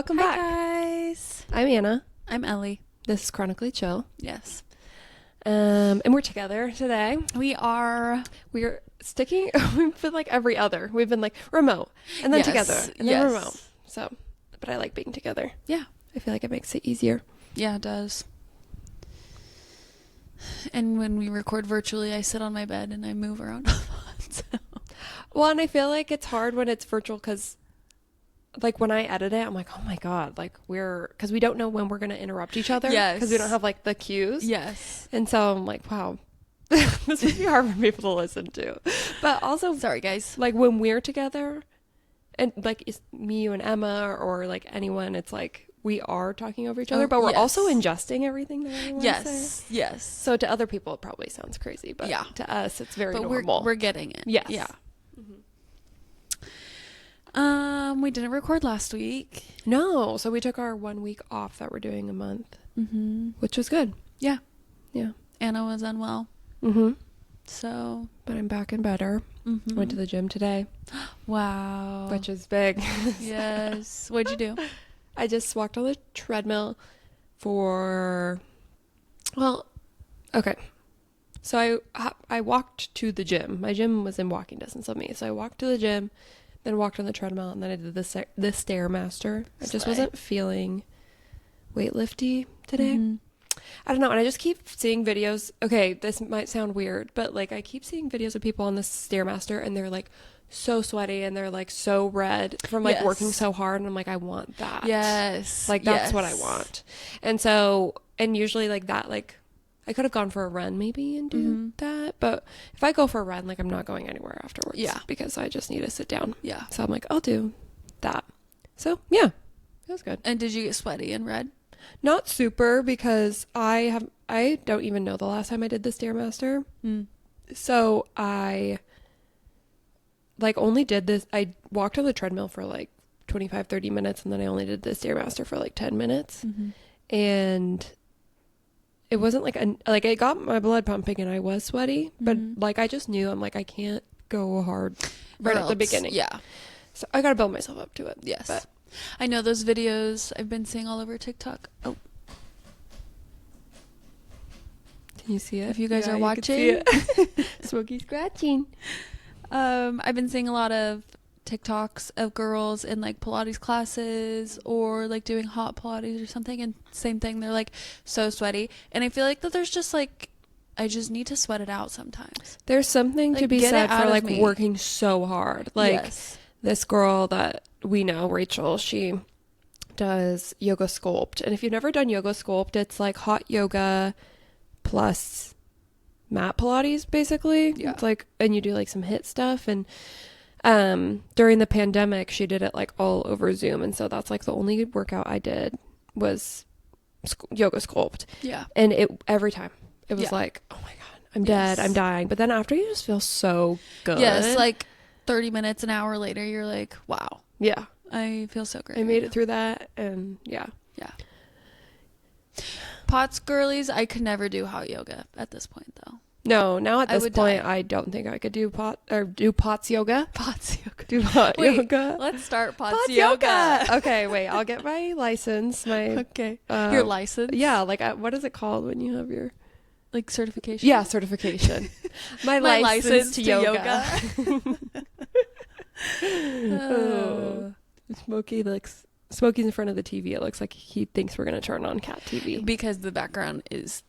welcome back. Guys. I'm Anna. I'm Ellie. This is Chronically Chill. Yes. And we're together today. We're sticking, we've been like every other. We've been like remote and then together and then remote. So, but I like being together. Yeah. I feel like it makes it easier. Yeah, it does. And when we record virtually, I sit on my bed and I move around a lot. So. Well, and I feel like it's hard when it's virtual because like when I edit it, I'm like, oh my God, like because we don't know when we're going to interrupt each other. Yes. Because we don't have like the cues. Yes. And so I'm like, wow, this would be hard for people to listen to. But also, sorry guys. Like when we're together and like it's me, you and Emma or like anyone, it's like we are talking over each other, but we're also ingesting everything that anyone says. Yes. So to other people, it probably sounds crazy, but to us, it's very normal. We're getting it. Yes. Yeah. We didn't record last week. No. So we took our 1 week off that we're doing a month, which was good. Yeah. Yeah. Anna was unwell. So. But I'm back and better. Went to the gym today. Wow. Which is big. Yes. What'd you do? I just walked on the treadmill okay. So I walked to the gym. My gym was in walking distance of me. So I walked to the gym, then walked on the treadmill, and then I did the Stairmaster. I just wasn't feeling weightlifty today. I don't know. And I just keep seeing videos. Okay, this might sound weird, but like I keep seeing videos of people on the Stairmaster and they're like so sweaty and they're like so red from like working so hard. And I'm like, I want that. Yes. Like that's what I want. And so, and usually like that, like I could have gone for a run maybe and do that. But if I go for a run, like I'm not going anywhere afterwards. Yeah. Because I just need to sit down. Yeah. So I'm like, I'll do that. So yeah, it was good. And did you get sweaty and red? Not super because I don't even know the last time I did the Stairmaster. So I like only did this. I walked on the treadmill for like 25-30 minutes and then I only did the Stairmaster for like 10 minutes. And it wasn't like it got my blood pumping and I was sweaty, but like I just knew I'm like I can't go hard right at the beginning. Yeah. So I got to build myself up to it. Yes. But I know those videos I've been seeing all over TikTok. Oh. Can you see it? If you guys are watching. Smokey scratching. I've been seeing a lot of TikToks of girls in like Pilates classes or like doing hot Pilates or something, and same thing, they're like so sweaty, and I feel like that there's just like I just need to sweat it out sometimes. There's something to be said for like working so hard. Like this girl that we know, Rachel, she does yoga sculpt, and if you've never done yoga sculpt, it's like hot yoga plus mat Pilates basically. It's like, and you do like some HIIT stuff, and during the pandemic she did it like all over Zoom, and so that's like the only workout I did was yoga sculpt. And every time it was like, oh my God, I'm dead, I'm dying. But then after, you just feel so good. Like 30 minutes, an hour later, you're like, wow, I feel so great. I made it through that. And Pots girlies, I could never do hot yoga at this point though. No, now at this point, I don't think I could do POTS yoga. POTS yoga. Do hot yoga. Let's start POTS yoga. Okay, wait. I'll get my license. Your license? Yeah, like what is it called when you have your like certification? Yeah, certification. my license to yoga. Smokey's in front of the TV. It looks like he thinks we're going to turn on cat TV. Because the background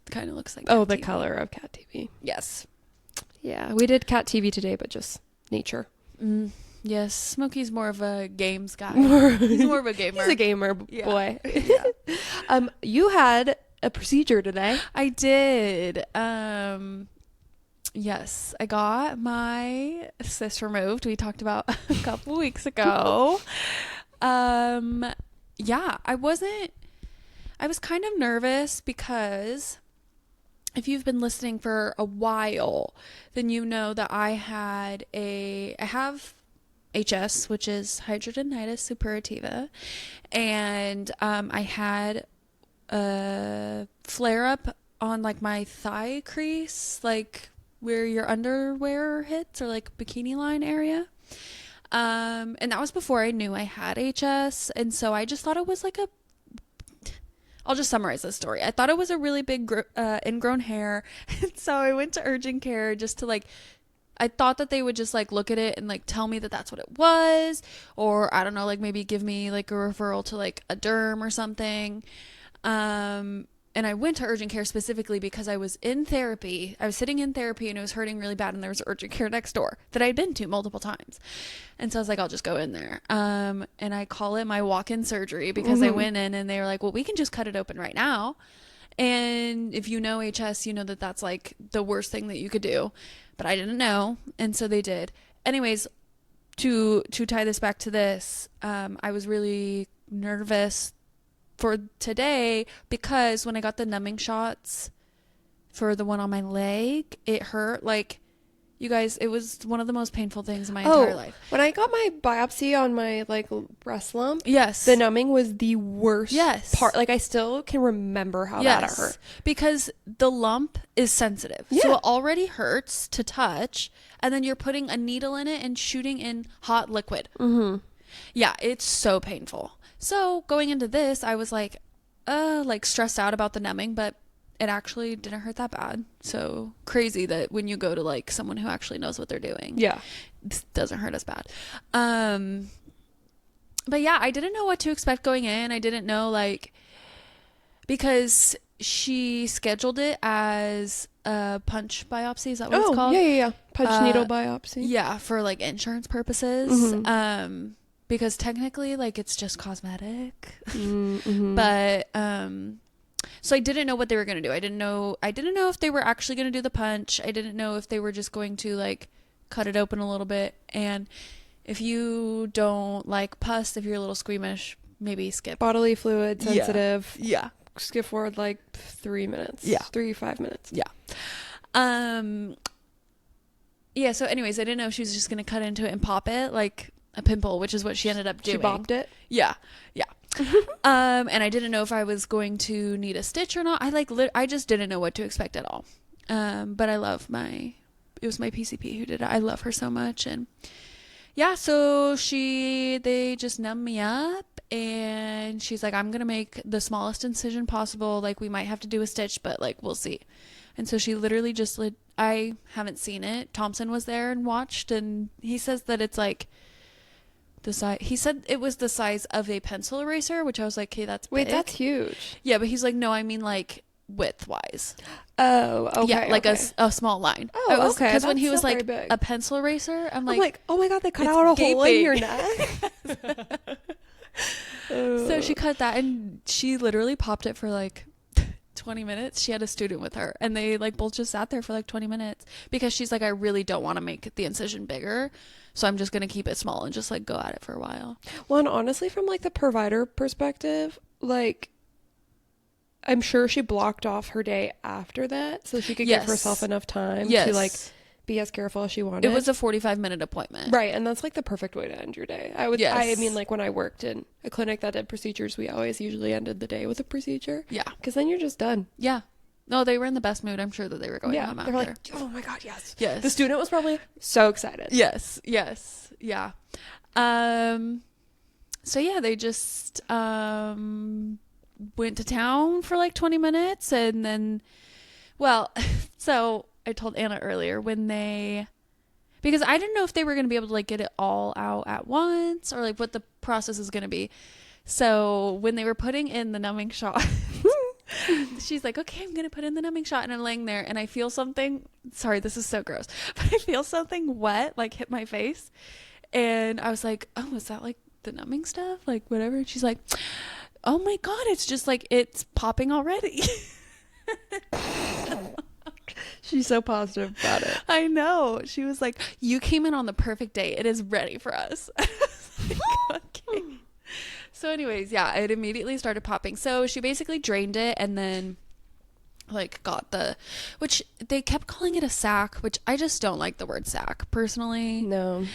kind of looks like cat TV. Color of cat TV. Yes. Yeah, we did cat TV today, but just nature. Yes, Smokey's more of a games guy. He's more of a gamer. He's a gamer boy. Yeah. You had a procedure today. I did. Yes, I got my cyst removed. We talked about a couple weeks ago. I was kind of nervous because if you've been listening for a while, then you know that I have HS, which is hidradenitis suppurativa, and I had a flare up on like my thigh crease, like where your underwear hits, or like bikini line area. And that was before I knew I had HS. And so I just thought it was like I'll just summarize this story. I thought it was a really big ingrown hair. And so I went to urgent care just to like, I thought that they would just like look at it and like tell me that that's what it was. Or I don't know, like maybe give me like a referral to like a derm or something. And I went to urgent care specifically because I was in therapy. I was sitting in therapy and it was hurting really bad. And there was urgent care next door that I'd been to multiple times. And so I was like, I'll just go in there. And I call it my walk-in surgery because I went in and they were like, well, we can just cut it open right now. And if you know HS, you know that that's like the worst thing that you could do. But I didn't know. And so they did. Anyways, to tie this back to this, I was really nervous for today because when I got the numbing shots for the one on my leg, it hurt. Like, you guys, it was one of the most painful things in my entire life. When I got my biopsy on my like breast lump, yes, the numbing was the worst part. Like, I still can remember how bad it hurt because the lump is sensitive, so it already hurts to touch, and then you're putting a needle in it and shooting in hot liquid. Yeah, it's so painful. So going into this, I was like stressed out about the numbing, but it actually didn't hurt that bad. So crazy that when you go to like someone who actually knows what they're doing, it doesn't hurt as bad. But yeah, I didn't know what to expect going in. I didn't know, like, because she scheduled it as a punch biopsy. Is that what it's called? Yeah. Punch needle biopsy. Yeah, for like insurance purposes. Because technically, like, it's just cosmetic. But so I didn't know what they were going to do. I didn't know if they were actually going to do the punch. I didn't know if they were just going to like cut it open a little bit. And if you don't like pus, if you're a little squeamish, maybe skip. Bodily fluid sensitive. Yeah. Skip forward like 3 minutes. 5 minutes. Yeah. So anyways, I didn't know if she was just going to cut into it and pop it like a pimple, which is what she ended up doing. She bopped it? Yeah. And I didn't know if I was going to need a stitch or not. I just didn't know what to expect at all. But it was my PCP who did it. I love her so much. And yeah, so they just numbed me up and she's like, I'm going to make the smallest incision possible. Like, we might have to do a stitch, but like, we'll see. And so she literally just I haven't seen it. Thompson was there and watched, and he says that it's like the size. He said it was the size of a pencil eraser, which I was like, okay, that's big. Wait, that's huge. Yeah, but he's like, no, I mean like width wise. Oh, okay. Yeah, like a small line. Oh, okay. Because when he was like a pencil eraser, I'm like, oh my God, they cut out a hole in your neck. So she cut that, and she literally popped it for like 20 minutes. She had a student with her, and they like both just sat there for like 20 minutes because she's like, I really don't want to make the incision bigger, so I'm just gonna keep it small and just like go at it for a while. Well, and honestly, from like the provider perspective, like, I'm sure she blocked off her day after that so she could give herself enough time to like be as careful as she wanted. It was a 45-minute appointment. Right, and that's like the perfect way to end your day. I mean, like, when I worked in a clinic that did procedures, we always usually ended the day with a procedure. Yeah. Because then you're just done. Yeah. No, they were in the best mood. I'm sure that they were going home after. They were like, oh my God, yes. Yes. The student was probably so excited. Yes. Yeah. So yeah, they just went to town for like 20 minutes, and then, well, so I told Anna earlier because I didn't know if they were going to be able to like get it all out at once or like what the process is going to be. So when they were putting in the numbing shot, she's like, okay, I'm going to put in the numbing shot, and I'm laying there and I feel something, sorry, this is so gross, but I feel something wet like hit my face, and I was like, oh, is that like the numbing stuff? Like whatever. And she's like, oh my God, it's just like, it's popping already. She's so positive about it. I know. She was like, you came in on the perfect day. It is ready for us. Like, okay. So anyways, yeah, it immediately started popping. So she basically drained it and then like got which they kept calling it a sac, which I just don't like the word sac personally. No.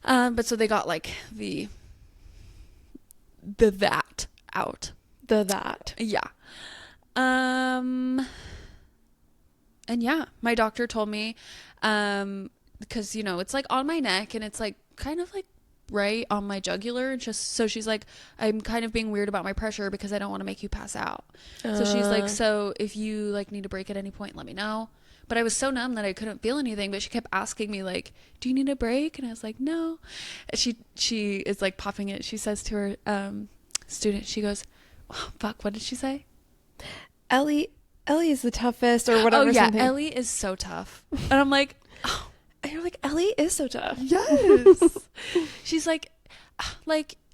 But so they got like the that out. The that. Yeah. And yeah, my doctor told me, because, you know, it's like on my neck and it's like kind of like right on my jugular, and just so she's like, I'm kind of being weird about my pressure because I don't want to make you pass out. So she's like, so if you like need a break at any point, let me know. But I was so numb that I couldn't feel anything, but she kept asking me like, do you need a break? And I was like, no. She is like popping it. She says to her student, she goes, oh, fuck, what did she say? Ellie is the toughest or whatever. Oh yeah, something. Ellie is so tough. And I'm like, oh. And you're like, Ellie is so tough. Yes. She's like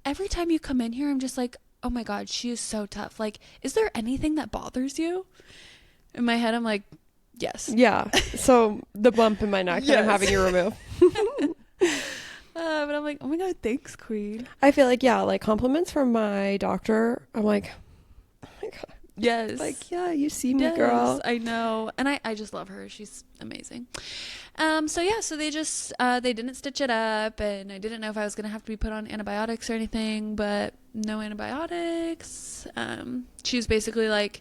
every time you come in here, I'm just like, oh my God, she is so tough. Like, is there anything that bothers you? In my head, I'm like, yes. Yeah. So the bump in my neck that I'm having you remove. But I'm like, oh my God, thanks, queen. I feel like, yeah, like compliments from my doctor. I'm like, oh my God. Yes. Like, yeah, you see me, girl. I know. And I just love her. She's amazing. So they just, they didn't stitch it up, and I didn't know if I was going to have to be put on antibiotics or anything, but no antibiotics. She was basically like,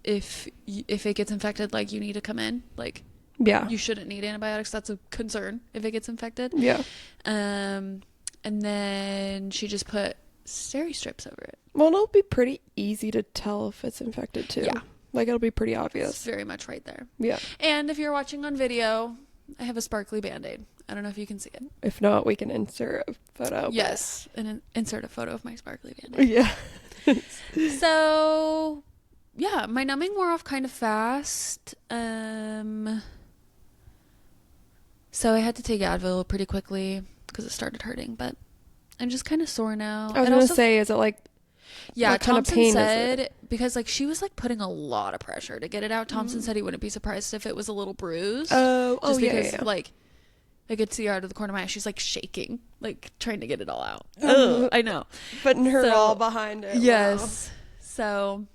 if it gets infected, like, you need to come in. Like, yeah, you shouldn't need antibiotics. That's a concern if it gets infected. Yeah. And then she just put steri strips over it. Well, it'll be pretty easy to tell if it's infected too. Yeah. Like, it'll be pretty obvious. It's very much right there. Yeah. And if you're watching on video, I have a sparkly Band-Aid. I don't know if you can see it. If not, we can insert a photo. Yes. And insert a photo of my sparkly Band-Aid. Yeah. So, yeah, my numbing wore off kind of fast. So I had to take Advil pretty quickly because it started hurting, but I'm just kind of sore now. I was going to say, is it like, yeah, what kind Thompson of pain said, is it? Because like she was like putting a lot of pressure to get it out. Thompson said he wouldn't be surprised if it was a little bruised. Because like I could see her out of the corner of my eye. She's like shaking, like trying to get it all out. I know. Putting her all behind it. Yes. Wow. So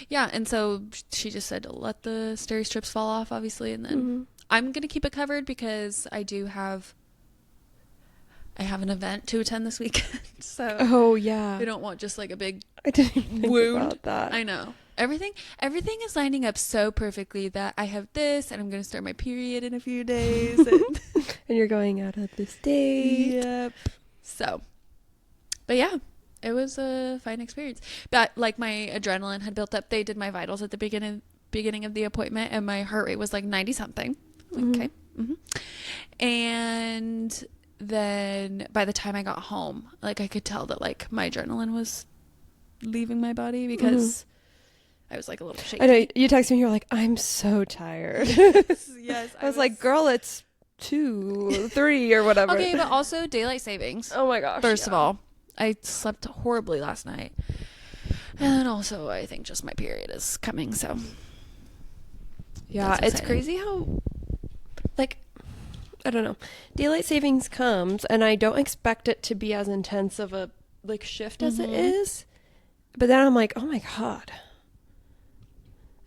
yeah, and so she just said to let the steri strips fall off, obviously, and then I'm gonna keep it covered because I have an event to attend this weekend. So I don't want just like a big I didn't even think wound about that. I know. Everything is lining up so perfectly that I have this, and I'm going to start my period in a few days. And, and you're going out of the state. Yep. So, but yeah, it was a fine experience. But like my adrenaline had built up. They did my vitals at the beginning of the appointment, and my heart rate was like 90 something. Okay. And then by the time I got home, like I could tell that like my adrenaline was leaving my body because I was like a little shaky. I know you texted me, you're like, I'm so tired. Yes. I was like, girl, it's 2, 3 or whatever. Okay, but also daylight savings. Oh my gosh. First of all, I slept horribly last night. And also I think just my period is coming, so yeah, it's crazy how like I don't know. Daylight savings comes, and I don't expect it to be as intense of a like shift as it is. But then I'm like, oh my God.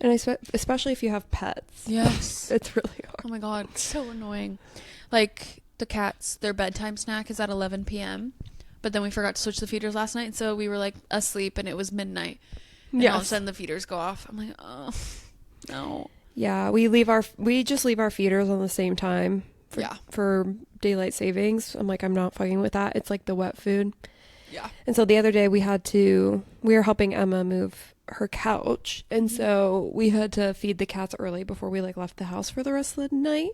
And especially if you have pets. Yes. It's really hard. Oh my God, it's so annoying. Like the cats, their bedtime snack is at 11 p.m. But then we forgot to switch the feeders last night, so we were like asleep and it was midnight. And all of a sudden the feeders go off. I'm like, oh no. Yeah, we just leave our feeders on the same time. For daylight savings. I'm like, I'm not fucking with that. It's like the wet food. Yeah. And so the other day we were helping Emma move her couch. And so we had to feed the cats early before we like left the house for the rest of the night.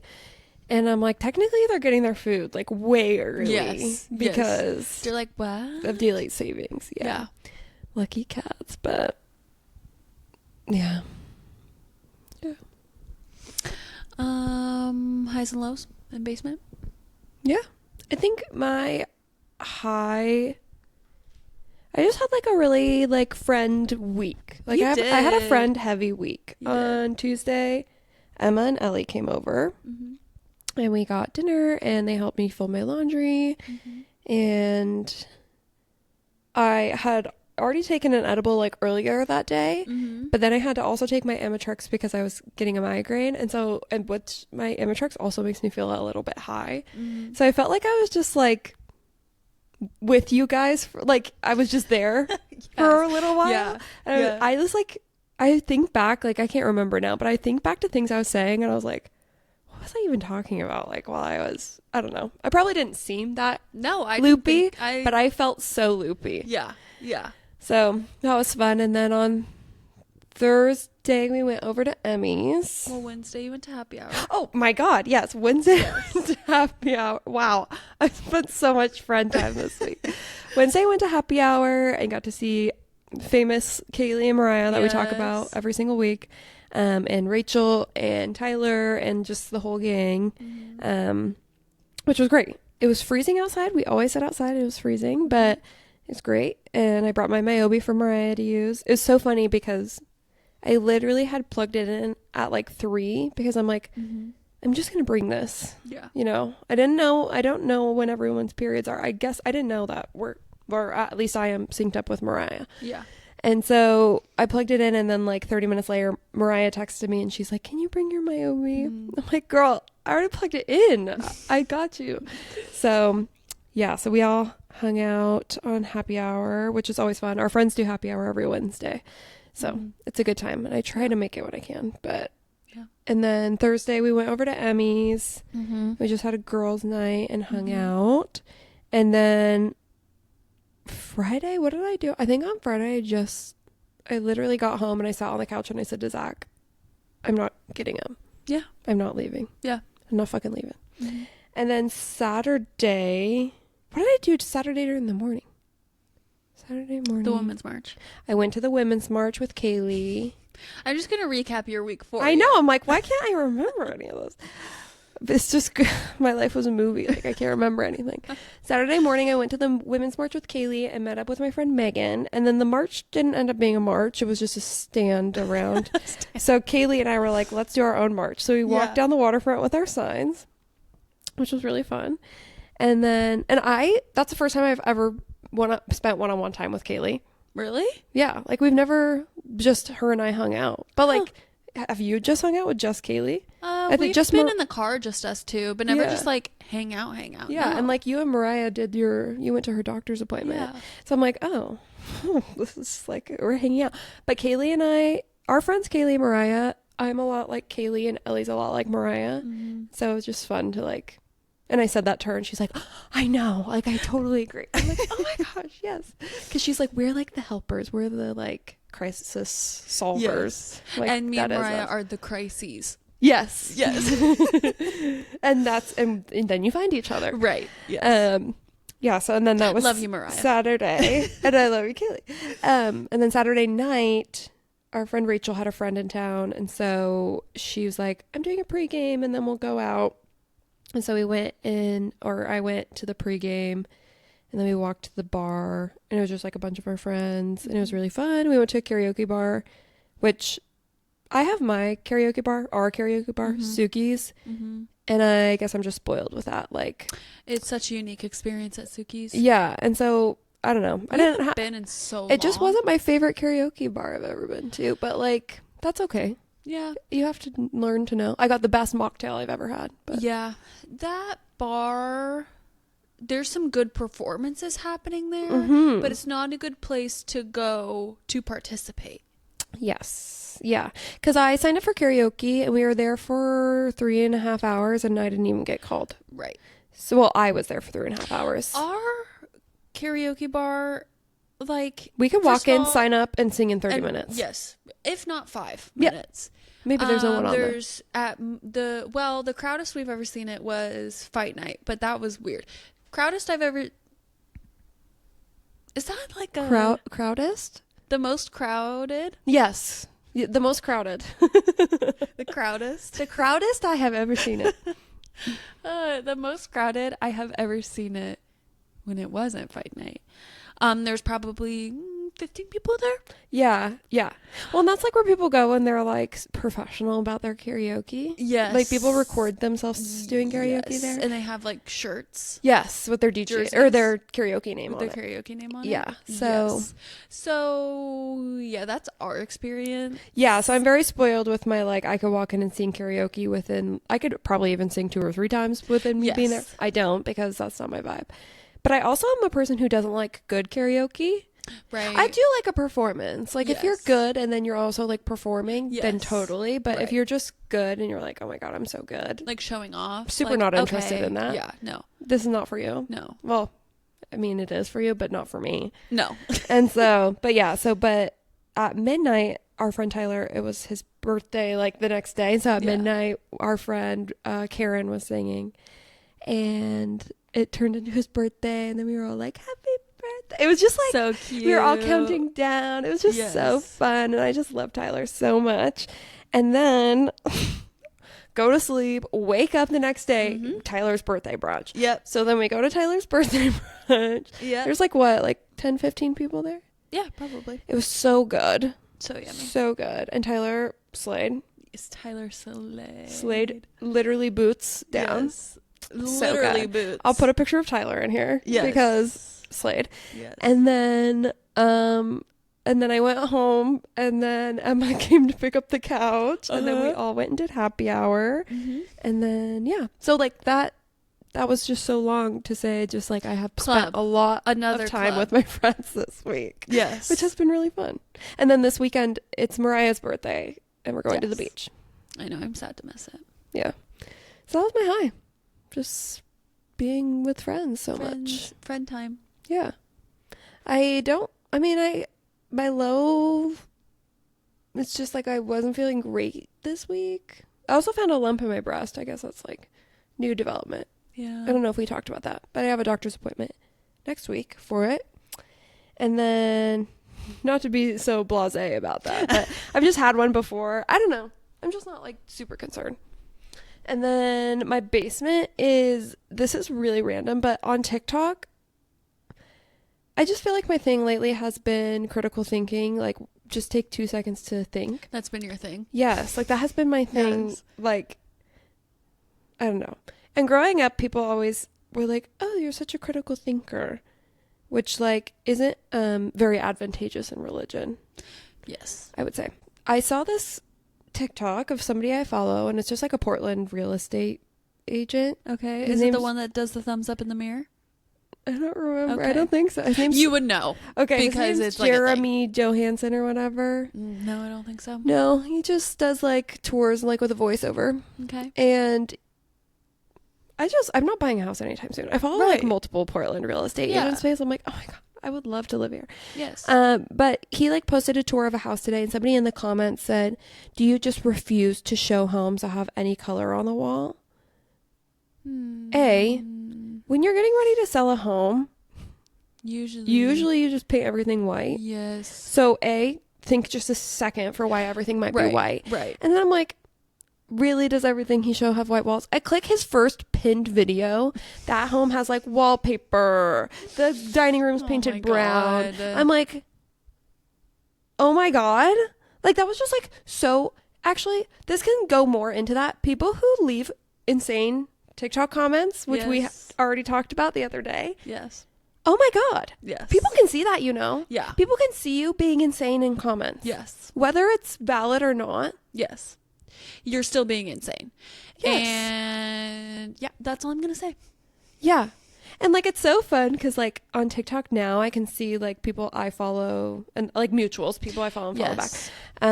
And I'm like, technically they're getting their food like way early. Yes. Because you're like, what? Of daylight savings. Yeah. Lucky cats, but yeah. Yeah. Highs and lows in basement? Yeah. I think my high, I just had like a really like friend week. Like I had a friend heavy week. On Tuesday, Emma and Ellie came over and we got dinner and they helped me fold my laundry. And I had already taken an edible like earlier that day, but then I had to also take my Amitrix because I was getting a migraine, and what my Amitrix also makes me feel a little bit high. So I felt like I was just like with you guys like I was just there for a little while. And I was like, I think back, like I can't remember now, but I think back to things I was saying and I was like, what was I even talking about? Like while I was, I don't know. I probably didn't seem that loopy, but I felt so loopy. Yeah. Yeah. So that was fun. And then on Thursday, we went over to Emmy's. Well, Wednesday you went to happy hour. Oh my God. Yes. Wednesday went to happy hour. Wow. I spent so much friend time this week. Wednesday went to happy hour and got to see famous Kaylee and Mariah that we talk about every single week. And Rachel and Tyler and just the whole gang. Which was great. It was freezing outside. We always sit outside. It was freezing, but it's great. And I brought my Myobi for Mariah to use. It was so funny because I literally had plugged it in at like 3 because I'm like, I'm just going to bring this. Yeah. You know, I don't know when everyone's periods are. I guess I didn't know that or at least I am synced up with Mariah. Yeah. And so I plugged it in, and then like 30 minutes later, Mariah texted me and she's like, can you bring your Myobi? I'm like, girl, I already plugged it in. I got you. So yeah, so we all hung out on happy hour, which is always fun. Our friends do happy hour every Wednesday. So it's a good time. And I try to make it when I can. But yeah. And then Thursday we went over to Emmy's. We just had a girls' night and hung out. And then Friday, what did I do? I think on Friday I literally got home and I sat on the couch and I said to Zach, I'm not getting up. Yeah. I'm not leaving. Yeah. I'm not fucking leaving. And then Saturday, what did I do Saturday during the morning? Saturday morning. The Women's March. I went to the Women's March with Kaylee. I'm just going to recap your week for I know. I'm like, why can't I remember any of those? It's just, my life was a movie. Like, I can't remember anything. Saturday morning, I went to the Women's March with Kaylee and met up with my friend Megan. And then the march didn't end up being a march. It was just a stand around. So Kaylee and I were like, let's do our own march. So we walked down the waterfront with our signs, which was really fun. And then, that's the first time I've ever spent one-on-one time with Kaylee. Really? Yeah. Like, we've never just her and I hung out. But like, have you just hung out with just Kaylee? I think just been in the car, just us two, but never just like hang out. Yeah. No. And like you and Mariah you went to her doctor's appointment. Yeah. So I'm like, oh, this is like, we're hanging out. But Kaylee and I, our friends Kaylee and Mariah, I'm a lot like Kaylee and Ellie's a lot like Mariah. So it was just fun to like, and I said that to her and she's like, oh, I know. Like, I totally agree. I'm like, oh my gosh, yes. Because she's like, we're like the helpers. We're the like crisis solvers. Yes. Like, and me and Mariah are the crises. Yes. and then you find each other. Right. Yes. Yeah. So, and then that was love you, Mariah. Saturday. And I love you, Kaylee. And then Saturday night, our friend Rachel had a friend in town. And so she was like, I'm doing a pregame and then we'll go out. And so I went to the pregame and then we walked to the bar and it was just like a bunch of our friends and it was really fun. We went to a karaoke bar, which I have our karaoke bar, Suki's. And I guess I'm just spoiled with that. Like, it's such a unique experience at Suki's. Yeah. And so I don't know. I didn't been in so long. It just wasn't my favorite karaoke bar I've ever been to, but like, that's okay. Yeah. You have to learn to know. I got the best mocktail I've ever had. But. Yeah. That bar, there's some good performances happening there, but it's not a good place to go to participate. Yes. Yeah. Because I signed up for karaoke and we were there for 3.5 hours and I didn't even get called. Right. So, well, I was there for 3.5 hours. Our karaoke bar, like, we could walk in, sign up, and sing in 30 minutes. Yes. If not 5 minutes. Maybe there's no one on there. There's the crowdest we've ever seen it was Fight Night, but that was weird. Crowdest I've ever... Is that like a... Crowdest? The most crowded? Yes. The most crowded. The crowdest? The crowdest I have ever seen it. The most crowded I have ever seen it when it wasn't Fight Night. There's probably 15 people there. Yeah. Well, and that's like where people go when they're like professional about their karaoke. Yes. Like people record themselves doing karaoke there. And they have like shirts. Yes, with their DJ jerseys. Or their karaoke name on it. Their karaoke name on it. Yeah. So. Yes. So yeah, that's our experience. Yeah. So I'm very spoiled with my like I could walk in and sing karaoke within. I could probably even sing 2 or 3 times within me being there. I don't because that's not my vibe. But I also am a person who doesn't like good karaoke. Right. I do like a performance. Like, if you're good and then you're also, like, performing, then totally. But if you're just good and you're like, oh, my God, I'm so good. Like, showing off. Super not interested in that. Yeah, no. This is not for you. No. Well, I mean, it is for you, but not for me. No. And so, but at midnight, our friend Tyler, it was his birthday, like, the next day. So at midnight, our friend Karen was singing. And it turned into his birthday. And then we were all like, happy birthday. It was just like, so cute. We were all counting down. It was just so fun. And I just love Tyler so much. And then go to sleep, wake up the next day, Tyler's birthday brunch. Yep. So then we go to Tyler's birthday brunch. Yeah. There's like 10, 15 people there? Yeah, probably. It was so good. So yummy. So good. And Tyler slayed. Yes, Tyler slayed. Slayed. Literally boots down. Yes. Literally boots. I'll put a picture of Tyler in here. Yes. Because slayed. Yes. And then I went home, and then Emma came to pick up the couch, and then we all went and did happy hour. And then, so like that was just so long to say, just like I have spent a lot of time with my friends this week. Yes. Which has been really fun. And then this weekend, it's Mariah's birthday, and we're going to the beach. I know, I'm sad to miss it. Yeah. So that was my high. Just being with friends so much. Friend time. Yeah. My low, it's just like I wasn't feeling great this week. I also found a lump in my breast. I guess that's like new development. Yeah. I don't know if we talked about that, but I have a doctor's appointment next week for it. And then, not to be so blasé about that, but I've just had one before. I don't know. I'm just not like super concerned. And then my basement this is really random, but on TikTok, I just feel like my thing lately has been critical thinking, like just take 2 seconds to think. That's been your thing? Yes, like that has been my thing. Yes. Like, I don't know. And growing up, people always were like, oh, you're such a critical thinker, which like isn't very advantageous in religion. Yes. I would say. I saw this TikTok of somebody I follow, and it's just like a Portland real estate agent. Okay. Is it the one that does the thumbs up in the mirror? I don't remember. Okay. I don't think so. His name's, you would know. Okay. Because it's Jeremy Johansson or whatever. No, I don't think so. No, he just does like tours like with a voiceover. Okay. And I'm not buying a house anytime soon. I follow like multiple Portland real estate agents. I'm like, oh my God, I would love to live here. Yes. But he like posted a tour of a house today, and somebody in the comments said, do you just refuse to show homes that have any color on the wall? When you're getting ready to sell a home, usually you just paint everything white. Yes. So think just a second for why everything might be white. Right. And then I'm like, really, does everything he show have white walls? I click his first pinned video. That home has like wallpaper. The dining room's painted brown. God. I'm like, oh my God. Like that was just like so. Actually, this can go more into that. People who leave insane TikTok comments, which we already talked about the other day. Yes. Oh my God. Yes. People can see that, you know? Yeah. People can see you being insane in comments. Yes. Whether it's valid or not. Yes. You're still being insane. Yes. And yeah, that's all I'm going to say. Yeah. And like, it's so fun because like on TikTok now I can see like people I follow and like mutuals, people I follow and follow back.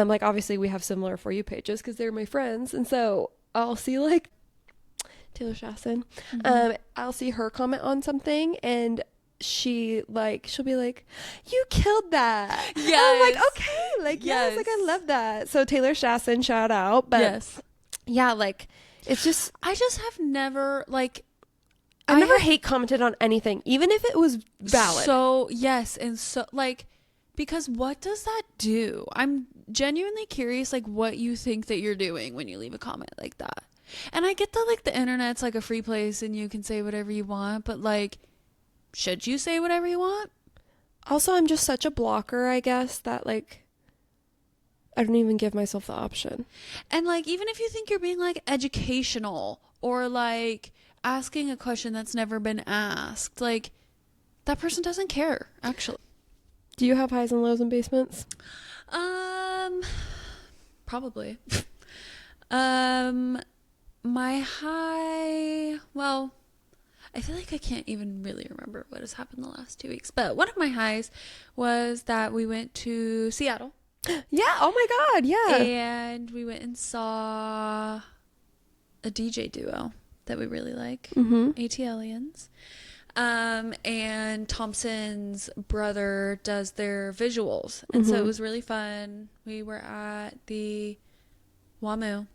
Like obviously we have similar For You pages because they're my friends. And so I'll see like Taylor Shasson. I'll see her comment on something and she'll be like, you killed that. Yeah. I'm like, okay. Like, yes, like I love that. So Taylor Shasson, shout out. But yeah, like it's just, I just have never like, I never hate commented on anything, even if it was valid. So yes. And so like, because what does that do? I'm genuinely curious, like what you think that you're doing when you leave a comment like that. And I get that like the internet's like a free place and you can say whatever you want, but like, should you say whatever you want? Also, I'm just such a blocker, I guess, that like I don't even give myself the option. And like, even if you think you're being like educational or like asking a question that's never been asked, like that person doesn't care, actually. Do you have highs and lows in basements? Probably. My high, well, I feel like I can't even really remember what has happened the last 2 weeks. But one of my highs was that we went to Seattle. Yeah. Oh my God. Yeah. And we went and saw a DJ duo that we really like. ATLians. And Thompson's brother does their visuals. And so it was really fun. We were at the WAMU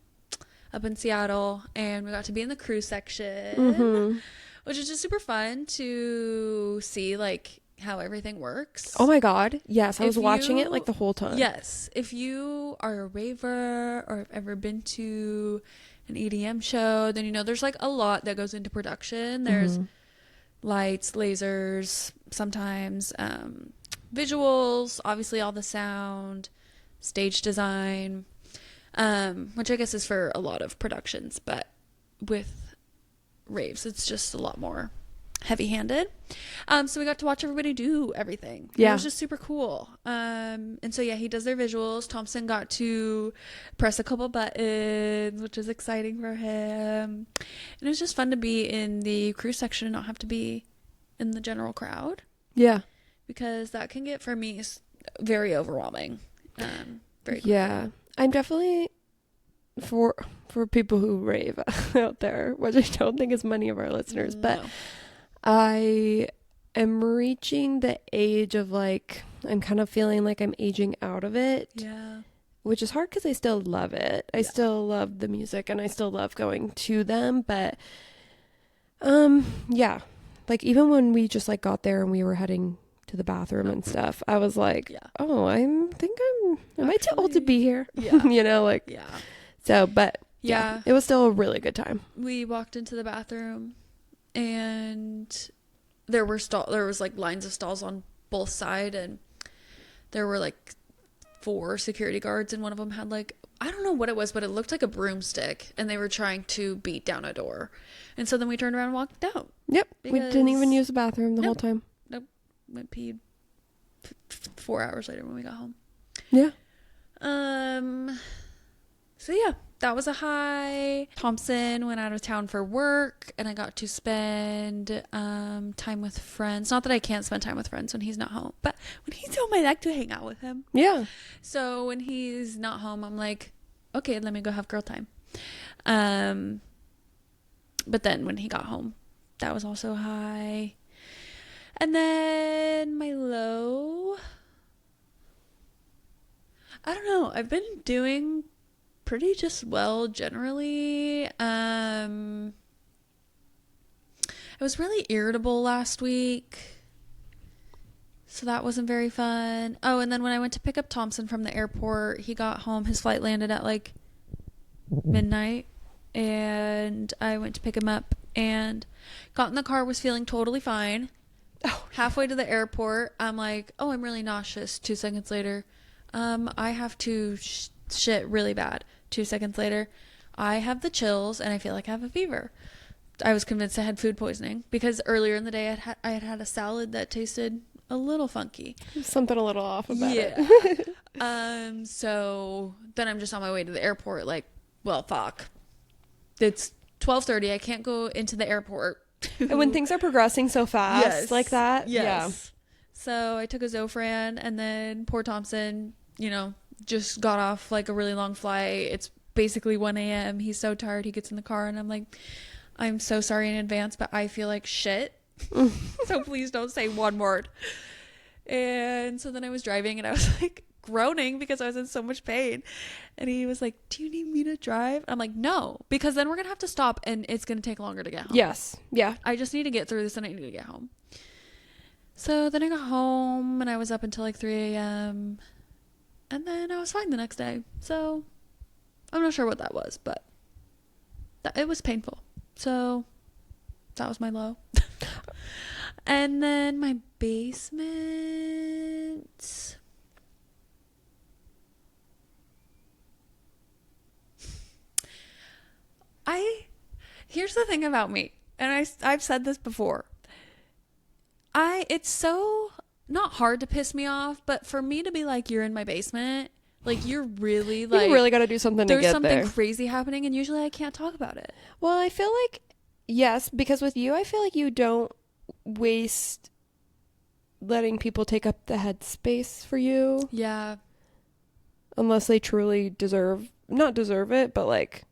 up in Seattle, and we got to be in the crew section, which is just super fun to see like how everything works. Oh my God. Yes. I was watching it like the whole time. Yes. If you are a raver or have ever been to an EDM show, then you know there's like a lot that goes into production. There's lights, lasers, sometimes visuals, obviously all the sound, stage design, which I guess is for a lot of productions, but with raves it's just a lot more heavy-handed. So we got to watch everybody do everything. Yeah, it was just super cool. And so yeah, he does their visuals. Thompson got to press a couple buttons, which is exciting for him, and it was just fun to be in the crew section and not have to be in the general crowd. Yeah, because that can get, for me, very overwhelming. Very quickly. Yeah, I'm definitely for people who rave out there, which I don't think is many of our listeners, but I am reaching the age of like, I'm kind of feeling like I'm aging out of it. Yeah. Which is hard because I still love it. I still love the music and I still love going to them. But, yeah, like even when we just like got there and we were heading to the bathroom and stuff, I was like, oh, am I too old to be here? Yeah. You know, like, so, but yeah, it was still a really good time. We walked into the bathroom and there was like lines of stalls on both sides, and there were like 4 security guards, and one of them had like, I don't know what it was, but it looked like a broomstick, and they were trying to beat down a door. And so then we turned around and walked out. Yep. We didn't even use the bathroom the whole time. Nope. Went peed 4 hours later when we got home. Yeah. So yeah, that was a high. Thompson went out of town for work, and I got to spend time with friends. Not that I can't spend time with friends when he's not home, but when he's home, I like to hang out with him. Yeah. So when he's not home, I'm like, okay, let me go have girl time. But then when he got home, that was also high. And then my low, I don't know. I've been doing pretty just well generally. I was really irritable last week, so that wasn't very fun. Oh, and then when I went to pick up Thompson from the airport, he got home. His flight landed at like midnight, and I went to pick him up and got in the car, was feeling totally fine. Halfway to the airport, I'm like, oh, I'm really nauseous. 2 seconds later, I have to shit really bad. 2 seconds later, I have the chills and I feel like I have a fever. I was convinced I had food poisoning because earlier in the day I had a salad that tasted a little funky. Something a little off about it. So then I'm just on my way to the airport like, well, fuck. It's 12:30. I can't go into the airport. And when things are progressing so fast like that. Yes. Yeah. So I took a Zofran, and then poor Thompson, just got off like a really long flight. It's basically 1 a.m. He's so tired. He gets in the car and I'm like, I'm so sorry in advance, but I feel like shit. So please don't say one word. And so then I was driving and I was like groaning because I was in so much pain. And he was like, do you need me to drive? I'm like, no, because then we're going to have to stop and it's going to take longer to get home. Yes. Yeah. I just need to get through this and I need to get home. So then I got home and I was up until like 3 a.m. And then I was fine the next day. So I'm not sure what that was, but it was painful. So that was my low. And then my basement. Here's the thing about me, and I've said this before. It's so not hard to piss me off, but for me to be like, you're in my basement, like you're really like, you really got to do something to get there. There's something crazy happening, and usually I can't talk about it. Well, I feel like Yes, because with you, I feel like you don't waste letting people take up the headspace for you. Yeah. Unless they truly not deserve it, but like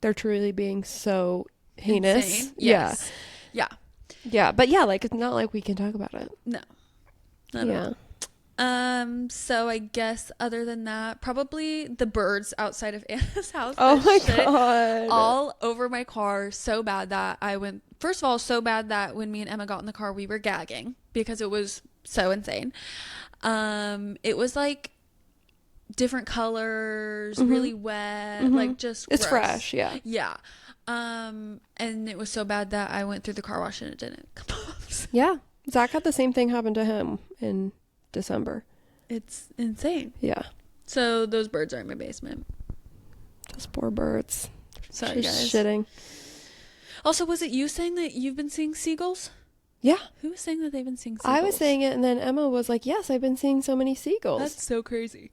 they're truly being so heinous. Insane. Yes. Yeah. Yeah, but yeah, like it's not like we can talk about it. No. Yeah. So I guess other than that, probably the birds outside of Anna's house. Oh my God. All over my car so bad that first of all, so bad that when me and Emma got in the car, we were gagging because it was so insane. It was like different colors, really wet, like just it's gross. fresh. Yeah. Yeah. And it was so bad that I went through the car wash and it didn't come off. Yeah. Zach had the same thing happen to him in December. It's insane. Yeah. So those birds are in my basement. Those poor birds. Sorry, guys. Shitting. Also, was it you saying that you've been seeing seagulls? Yeah. Who was saying that they've been seeing seagulls? I was saying it, and then Emma was like, yes, I've been seeing so many seagulls. That's so crazy.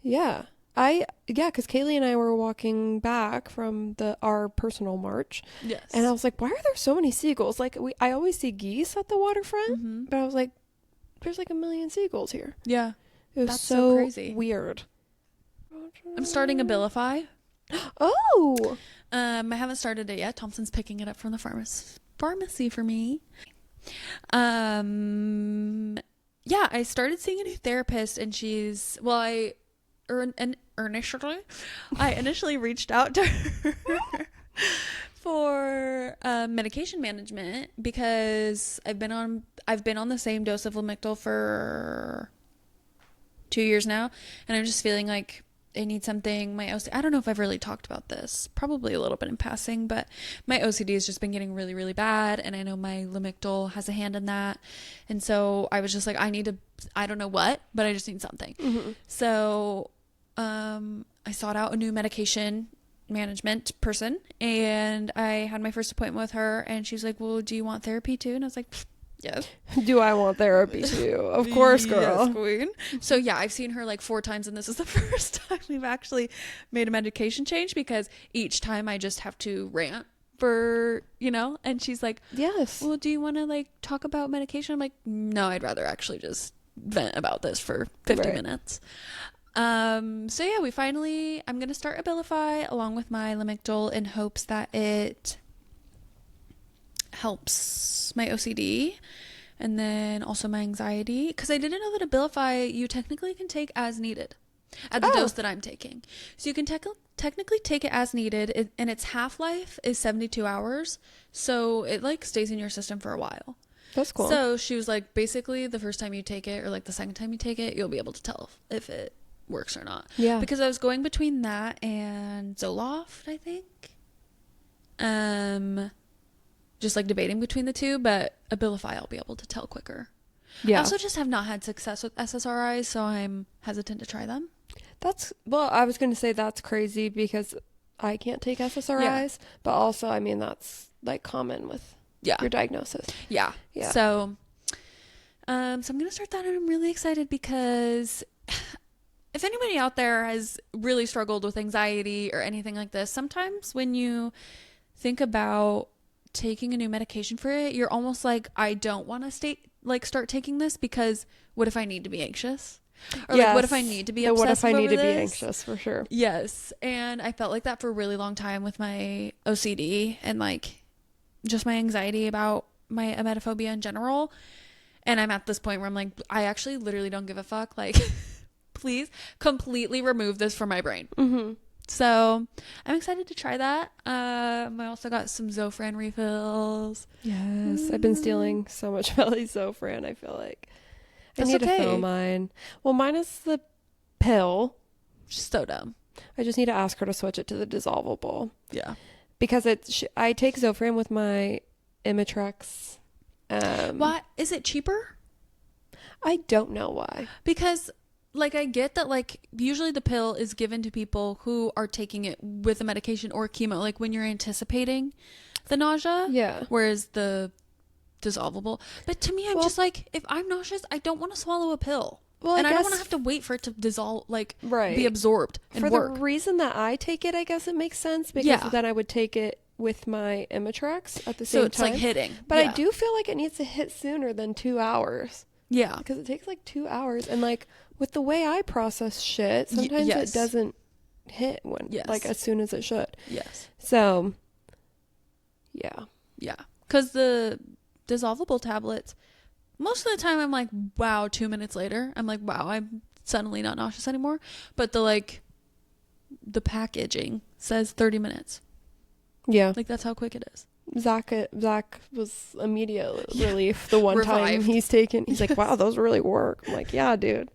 Yeah. Because Kaylee and I were walking back from our personal march. Yes. And I was like, why are there so many seagulls? Like, I always see geese at the waterfront, but I was like, there's like a million seagulls here. Yeah. It was That's so crazy. weird. I'm starting Abilify. Oh. I haven't started it yet. Thompson's picking it up from the pharmacy for me. Yeah, I started seeing a new therapist, and she's, well, I initially reached out to her for medication management because I've been on the same dose of Lamictal for 2 years now, and I'm just feeling like I need something. I don't know if I've really talked about this, probably a little bit in passing, but my OCD has just been getting really, really bad, and I know my Lamictal has a hand in that, and so I was just like, I don't know what, but I just need something. So I sought out a new medication management person, and I had my first appointment with her, and she's like, well, do you want therapy too? And I was like, yes. Do I want therapy too? Of course, girl. Yes, queen. So yeah, I've seen her like 4 times, and this is the first time we've actually made a medication change, because each time I just have to rant for, and she's like, yes, well, do you want to like talk about medication? I'm like, no, I'd rather actually just vent about this for 50 minutes. So yeah, I'm going to start Abilify along with my Lamictal in hopes that it helps my OCD and then also my anxiety, because I didn't know that Abilify you technically can take as needed at the dose that I'm taking. So you can technically take it as needed, and its half-life is 72 hours. So it like stays in your system for a while. That's cool. So she was like, basically the first time you take it or like the second time you take it, you'll be able to tell if it works or not. Yeah. Because I was going between that and Zoloft, I think. Just like debating between the two, but Abilify I'll be able to tell quicker. Yeah. I also just have not had success with SSRIs, so I'm hesitant to try them. I was going to say that's crazy because I can't take SSRIs, but also, I mean, that's like common with your diagnosis. Yeah. So I'm going to start that, and I'm really excited because if anybody out there has really struggled with anxiety or anything like this, sometimes when you think about taking a new medication for it, you're almost like, I don't want to start taking this because what if I need to be anxious? Or like, what if I need to be obsessive? What if I need to be anxious, for sure? Yes. And I felt like that for a really long time with my OCD and like just my anxiety about my emetophobia in general. And I'm at this point where I'm like, I actually literally don't give a fuck. Like, please completely remove this from my brain. So I'm excited to try that. I also got some Zofran refills. Yes. I've been stealing so much Belly Zofran, I feel like. I need to fill mine. Well, mine is the pill. So dumb. I just need to ask her to switch it to the dissolvable. Yeah. Because I take Zofran with my Imitrex. Why? Is it cheaper? I don't know why. Because like I get that like usually the pill is given to people who are taking it with a medication or chemo, like when you're anticipating the nausea. Yeah. Whereas the dissolvable. But to me, I'm just like, if I'm nauseous, I don't want to swallow a pill. Well, and I don't want to have to wait for it to dissolve, be absorbed and for work. The reason that I take it, I guess it makes sense because then I would take it with my Imatrax at the same time. So it's like hitting. But I do feel like it needs to hit sooner than 2 hours. Yeah. Because it takes like 2 hours. And like with the way I process shit, sometimes it doesn't hit when like as soon as it should. Yes. So, yeah. Yeah. Because the dissolvable tablets, most of the time I'm like, wow, 2 minutes later, I'm like, wow, I'm suddenly not nauseous anymore. But the packaging says 30 minutes. Yeah. Like that's how quick it is. Zach was immediate relief the one time he's like, wow, those really work. I'm like, yeah, dude.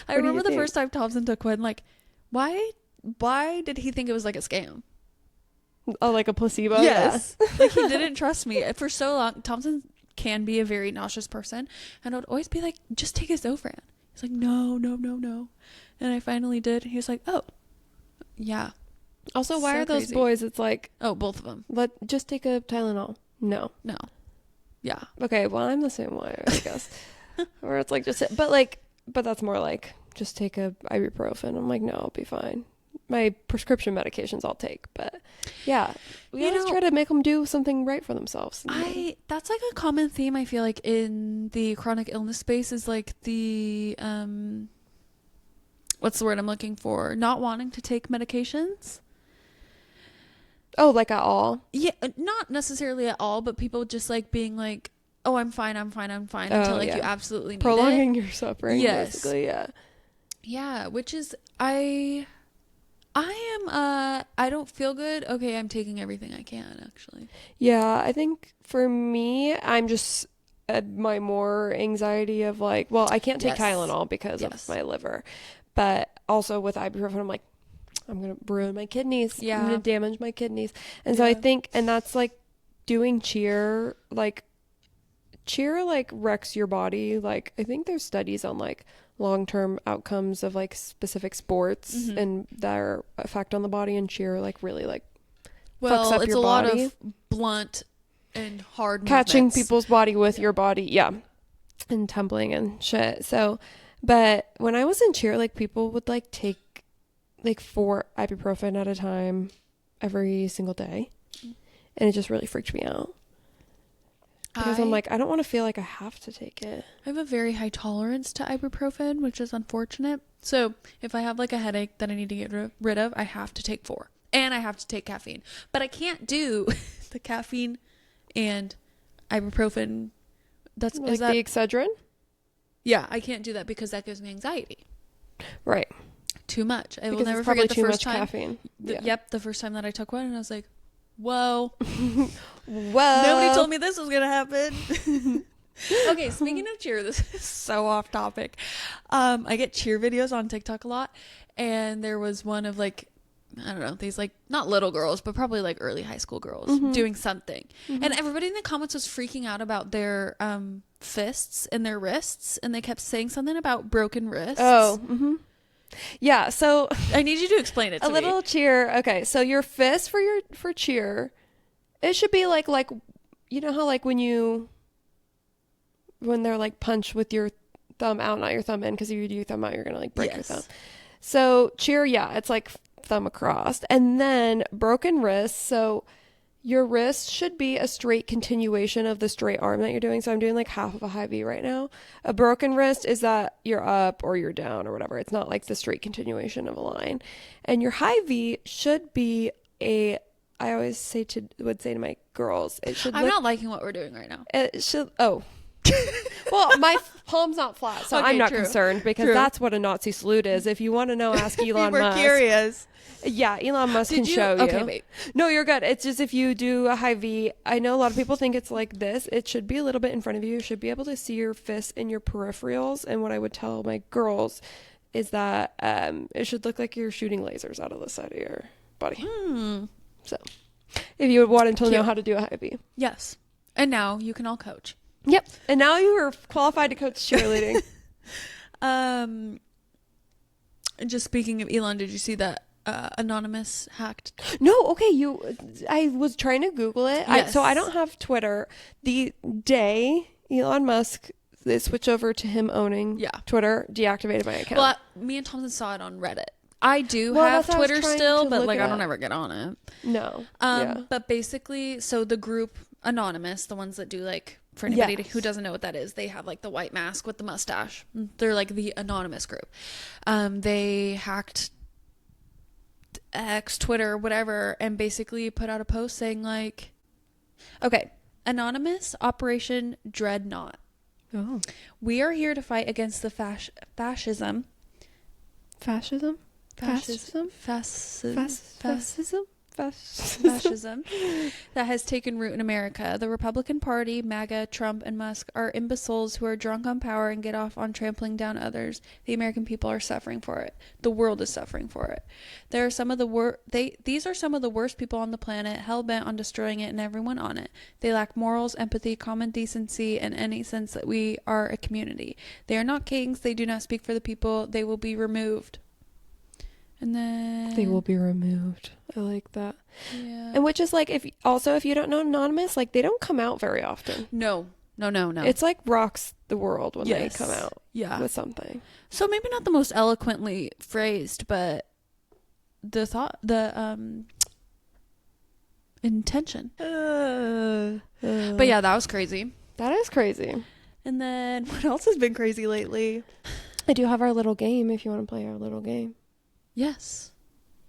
I remember the first time Thompson took one, like, why did he think it was like a scam? Oh, like a placebo? Yes. Yeah. Like he didn't trust me. For so long, Thompson can be a very nauseous person. And I would always be like, just take a Zofran. He's like, no. And I finally did. He was like, oh, yeah. Also, why are those boys? It's like, oh, both of them. Just take a Tylenol. No. Yeah. Okay. Well, I'm the same way, I guess. Or it's like but that's more like just take a ibuprofen. I'm like, no, I'll be fine. My prescription medications I'll take, but yeah, we always try to make them do something right for themselves. That's like a common theme I feel like in the chronic illness space is like the what's the word I'm looking for? Not wanting to take medications. Oh, like at all? Yeah, not necessarily at all, but people just like being like, oh, I'm fine until like you absolutely need prolonging your suffering. Yes. Basically, yeah. Yeah, which is I don't feel good. Okay, I'm taking everything I can actually. Yeah, I think for me, I'm just my more anxiety of like, well, I can't take Tylenol because of my liver. But also with ibuprofen, I'm like, I'm going to ruin my kidneys. Yeah. I'm going to damage my kidneys. And so I think, and that's like doing cheer like wrecks your body. Like, I think there's studies on like long-term outcomes of like specific sports and their effect on the body, and cheer like really like fucks up your body. It's a lot of blunt and hard catching movements. People's body with your body. Yeah. And tumbling and shit. So, but when I was in cheer, like people would like take like 4 ibuprofen at a time every single day. And it just really freaked me out. Because I'm like, I don't want to feel like I have to take it. I have a very high tolerance to ibuprofen, which is unfortunate. So if I have like a headache that I need to get rid of, I have to take 4. And I have to take caffeine. But I can't do the caffeine and ibuprofen. That's like the Excedrin? Yeah, I can't do that because that gives me anxiety. Right. Too much. I will never forget the first time. Caffeine. The first time that I took one, and I was like, whoa. Whoa. Nobody told me this was going to happen. Okay, speaking of cheer, this is so off topic. I get cheer videos on TikTok a lot, and there was one of like, I don't know, these like, not little girls, but probably like early high school girls doing something. And everybody in the comments was freaking out about their fists and their wrists, and they kept saying something about broken wrists. Oh, yeah, so I need you to explain it to me. A little cheer. Okay, so your fist for cheer, it should be like you know how like when they're like punch with your thumb out, not your thumb in, because if you do your thumb out, you're gonna like break your thumb. So cheer, yeah, it's like thumb across, and then broken wrists. So your wrist should be a straight continuation of the straight arm that you're doing. So I'm doing like half of a high V right now. A broken wrist is that you're up or you're down or whatever. It's not like the straight continuation of a line. And your high V should be I always would say to my girls, it should I'm not liking what we're doing right now. It should, well, my palm's not flat, so I'm not concerned because that's what a Nazi salute is. If you want to know, ask Elon Musk. We're curious. Yeah, Elon Musk can show you. Okay, wait. No, you're good. It's just if you do a high V, I know a lot of people think it's like this. It should be a little bit in front of you. You should be able to see your fists and your peripherals. And what I would tell my girls is that it should look like you're shooting lasers out of the side of your body. So if you would want to know how to do a high V. Yes. And now you can all coach. Yep. And now you are qualified to coach cheerleading. Just speaking of Elon, did you see that Anonymous hacked? No. Okay. I was trying to Google it. Yes. So I don't have Twitter. The day Elon Musk, they switch over to him owning Twitter, deactivated my account. Well, me and Thompson saw it on Reddit. I do have Twitter still, but like I don't ever get on it. No. But basically, so the group Anonymous, the ones that do like, for anybody who doesn't know what that is, they have like the white mask with the mustache. They're like the Anonymous group. They hacked X, Twitter, whatever, and basically put out a post saying like, okay, Anonymous Operation Dreadnought. Oh. We are here to fight against the fascism. Fascism? Fascism? Fascism? Fascism that has taken root in America. The Republican Party, MAGA, Trump, and Musk are imbeciles who are drunk on power and get off on trampling down others. The American people are suffering for it. The world is suffering for it. There are some of the these are some of the worst people on the planet, hell bent on destroying it and everyone on it. They lack morals, empathy, common decency, and any sense that we are a community. They are not kings. They do not speak for the people. They will be removed. And then they will be removed. I like that. Yeah. And which is like, if you don't know Anonymous, like they don't come out very often. No. It's like rocks the world when they come out with something. So maybe not the most eloquently phrased, but the intention. But yeah, that was crazy. That is crazy. And then what else has been crazy lately? I do have our little game if you want to play our little game. Yes.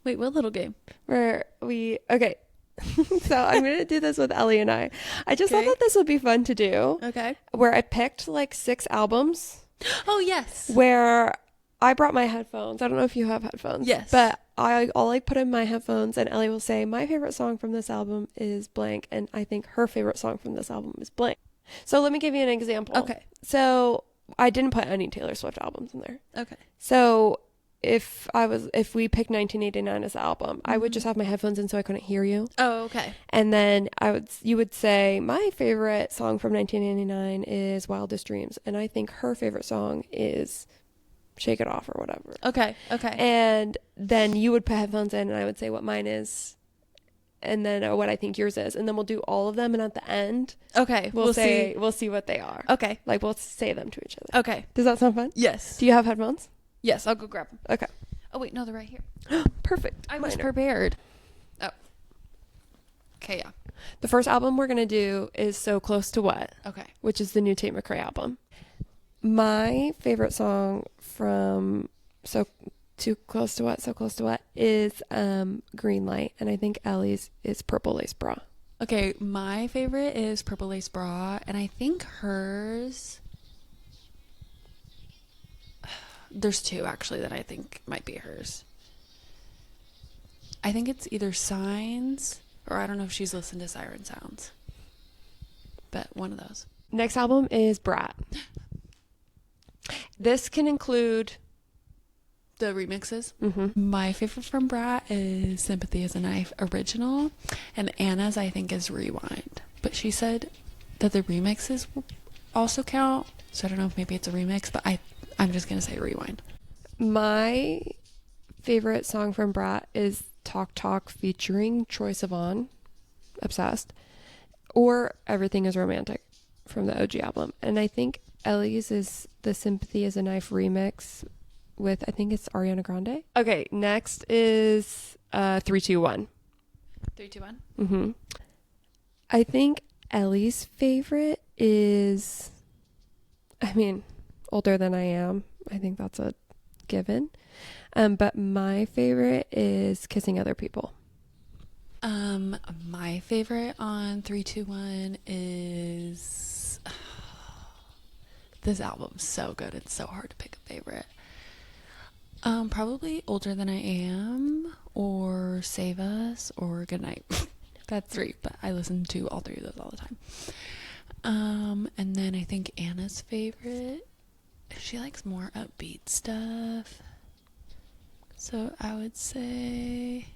Wait, what little game? Okay. So I'm going to do this with Ellie and I just thought that this would be fun to do. Okay. Where I picked like 6 albums. Oh, yes. Where I brought my headphones. I don't know if you have headphones. Yes. But I'll put in my headphones and Ellie will say, my favorite song from this album is blank. And I think her favorite song from this album is blank. So let me give you an example. Okay. So I didn't put any Taylor Swift albums in there. Okay. So if we picked 1989 as the album, I would just have my headphones in so I couldn't hear you. Oh, okay. And then you would say, my favorite song from 1989 is Wildest Dreams. And I think her favorite song is Shake It Off or whatever. Okay. And then you would put headphones in and I would say what mine is. And then what I think yours is. And then we'll do all of them. And at the end, we'll see what they are. Okay. Like we'll say them to each other. Okay. Does that sound fun? Yes. Do you have headphones? Yes, I'll go grab them. Okay. Oh, wait, no, they're right here. Perfect. I was prepared. Oh. Okay, yeah. The first album we're going to do is So Close to What. Okay. Which is the new Tate McRae album. My favorite song from So Close to What is Green Light. And I think Ellie's is Purple Lace Bra. Okay, my favorite is Purple Lace Bra. And I think hers... There's 2 actually that I think might be hers. I think it's either Signs or I don't know if she's listened to Siren Sounds. But one of those. Next album is Brat. This can include the remixes. Mm-hmm. My favorite from Brat is Sympathy is a Knife original. And Anna's I think is Rewind. But she said that the remixes also count. So I don't know if maybe it's a remix, but I'm just going to say Rewind. My favorite song from Brat is Talk Talk featuring Troye Sivan, Obsessed, or Everything is Romantic from the OG album. And I think Ellie's is the Sympathy is a Knife remix with, I think it's Ariana Grande. Okay, next is 3-2-1. 3-2-1? Mm-hmm. I think Ellie's favorite is, Older Than I Am. I think that's a given. But my favorite is Kissing Other People. My favorite on 3-2-1 is this album's so good. It's so hard to pick a favorite. Probably Older Than I Am or Save Us or Goodnight. That's 3, but I listen to all 3 of those all the time. And then I think Anna's favorite, she likes more upbeat stuff. So I would say,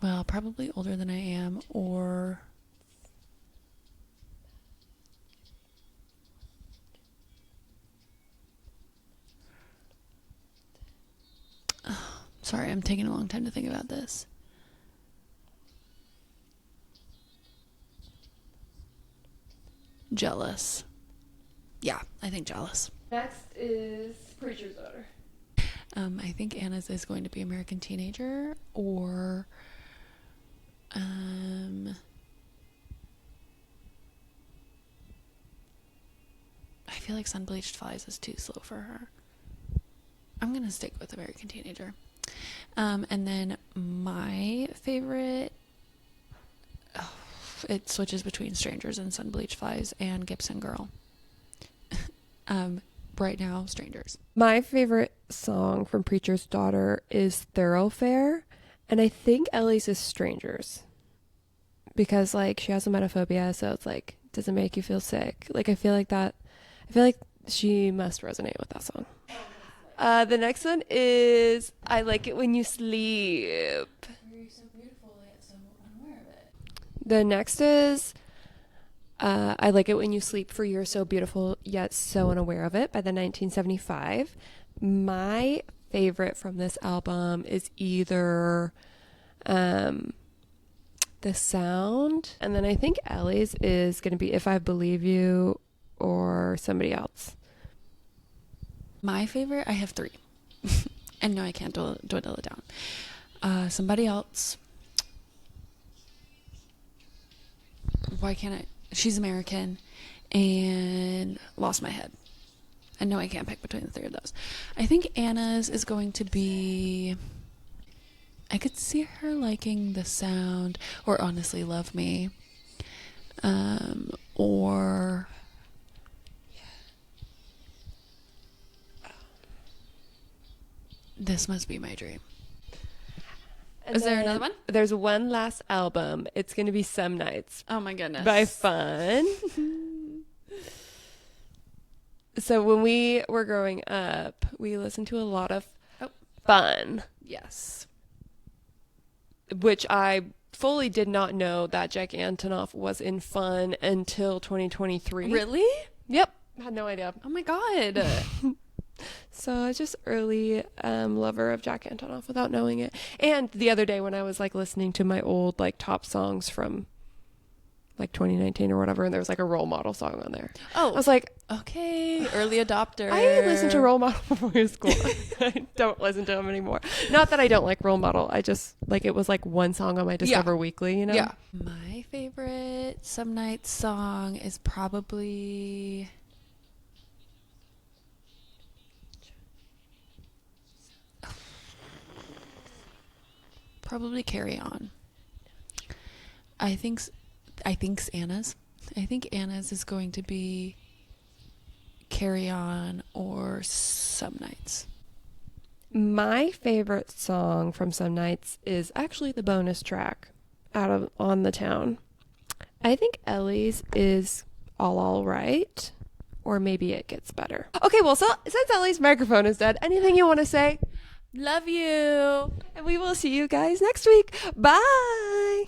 well, probably Older Than I Am or sorry, I'm taking a long time to think about this. Jealous. Yeah, I think Jealous. Next is Preacher's Daughter. I think Anna's is going to be American Teenager, or I feel like Sun-Bleached Flies is too slow for her. I'm gonna stick with American Teenager. And then my favorite, it switches between Strangers and Sun-Bleached Flies and Gibson Girl. Right now, Strangers. My favorite song from Preacher's Daughter is Thoroughfare, and I think Ellie's is Strangers, because like she has emetophobia, so it's like, does it make you feel sick? Like I feel like she must resonate with that song. The next one is I Like It When You Sleep. You're so beautiful, yet so unaware of it. The next is I Like It When You Sleep, For You're So Beautiful Yet So Unaware of It by the 1975. My favorite from this album is either The Sound, and then I think Ellie's is going to be If I Believe You or Somebody Else. My favorite, I have 3. And no, I can't dwindle it down. Somebody Else. Why can't I? She's American, and Lost My Head. And no, I can't pick between the 3 of those. I think Anna's is going to be, I could see her liking The Sound, or Honestly Love Me, or This Must Be My Dream. And is there another one? There's one last album. It's going to be Some Nights. Oh my goodness. By Fun. So when we were growing up, we listened to a lot of Fun. Yes. Which I fully did not know that Jack Antonoff was in Fun until 2023. Really? Yep. Had no idea. Oh my God. So I was just early lover of Jack Antonoff without knowing it. And the other day when I was like listening to my old like top songs from like 2019 or whatever, and there was like a Role Model song on there. Oh. I was like, okay, early adopter. I listened to Role Model before school. I don't listen to him anymore. Not that I don't like Role Model. I just like it was like one song on my Discover Weekly, you know? Yeah. My favorite Some Nights song is probably Carry On. I think Anna's. I think Anna's is going to be Carry On or Some Nights. My favorite song from Some Nights is actually the bonus track out of On the Town. I think Ellie's is All Right, or maybe It Gets Better. Okay, well, so since Ellie's microphone is dead, anything you want to say? Love you. And we will see you guys next week. Bye.